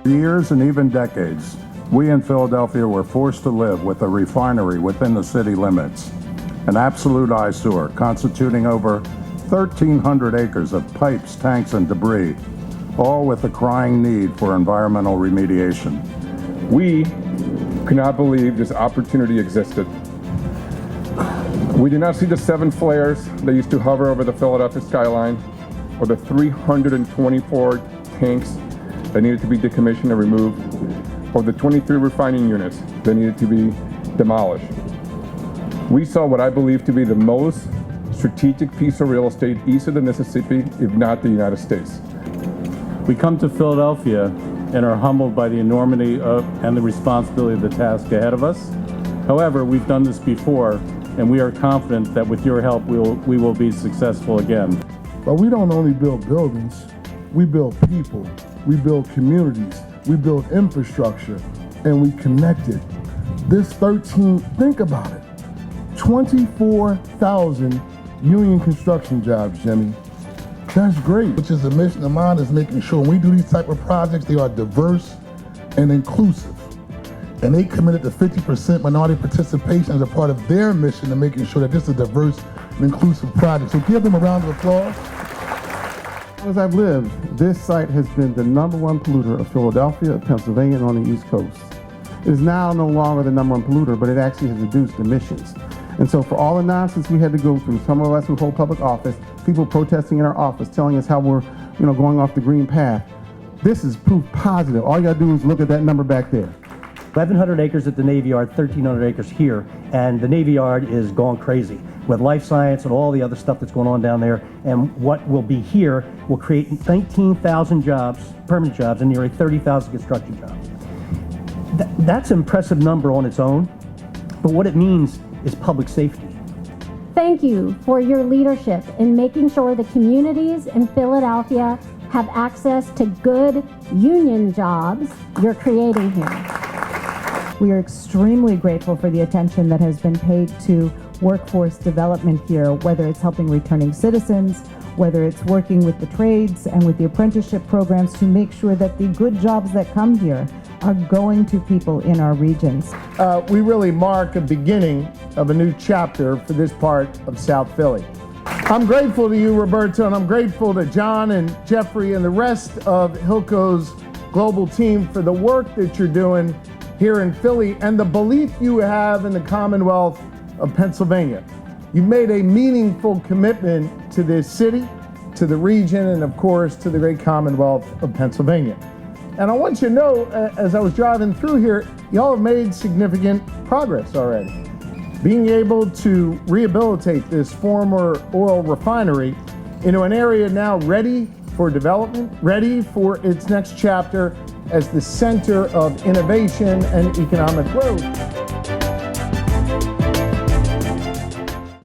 For years and even decades, we in Philadelphia were forced to live with a refinery within the city limits, an absolute eyesore constituting over 1,300 acres of pipes, tanks, and debris, all with a crying need for environmental remediation. We could not believe this opportunity existed. We did not see the 7 flares that used to hover over the Philadelphia skyline, or the 324 tanks that needed to be decommissioned and removed, or the 23 refining units that needed to be demolished. We saw what I believe to be the most strategic piece of real estate east of the Mississippi, if not the United States. We come to Philadelphia and are humbled by the enormity and the responsibility of the task ahead of us. However, we've done this before, and we are confident that with your help, we will be successful again. But we don't only build buildings, we build people, we build communities, we build infrastructure, and we connect it. This 13, think about it, 24,000 union construction jobs, Jimmy. That's great. Which is the mission of mine, is making sure when we do these type of projects, they are diverse and inclusive. And they committed to 50% minority participation as a part of their mission of making sure that this is a diverse and inclusive project. So give them a round of applause. As I've lived, this site has been the #1 polluter of Philadelphia, Pennsylvania, and on the East Coast. It is now no longer the #1 polluter, but it actually has reduced emissions. And so for all the nonsense we had to go through, some of us who hold public office, people protesting in our office, telling us how we're going off the green path, this is proof positive. All you gotta do is look at that number back there. 1,100 acres at the Navy Yard, 1,300 acres here, and the Navy Yard is going crazy with life science and all the other stuff that's going on down there. And what will be here will create 19,000 jobs, permanent jobs, and nearly 30,000 construction jobs. That's an impressive number on its own, but what it means is public safety. Thank you for your leadership in making sure the communities in Philadelphia have access to good union jobs you're creating here. We are extremely grateful for the attention that has been paid to workforce development here, whether it's helping returning citizens, whether it's working with the trades and with the apprenticeship programs to make sure that the good jobs that come here are going to people in our regions. We really mark a beginning of a new chapter for this part of South Philly. I'm grateful to you, Roberto, and I'm grateful to John and Jeffrey and the rest of Hilco's global team for the work that you're doing here in Philly and the belief you have in the Commonwealth of Pennsylvania. You've made a meaningful commitment to this city, to the region, and of course to the great Commonwealth of Pennsylvania. And I want you to know, as I was driving through here, y'all have made significant progress already. Being able to rehabilitate this former oil refinery into an area now ready for development, ready for its next chapter as the center of innovation and economic growth.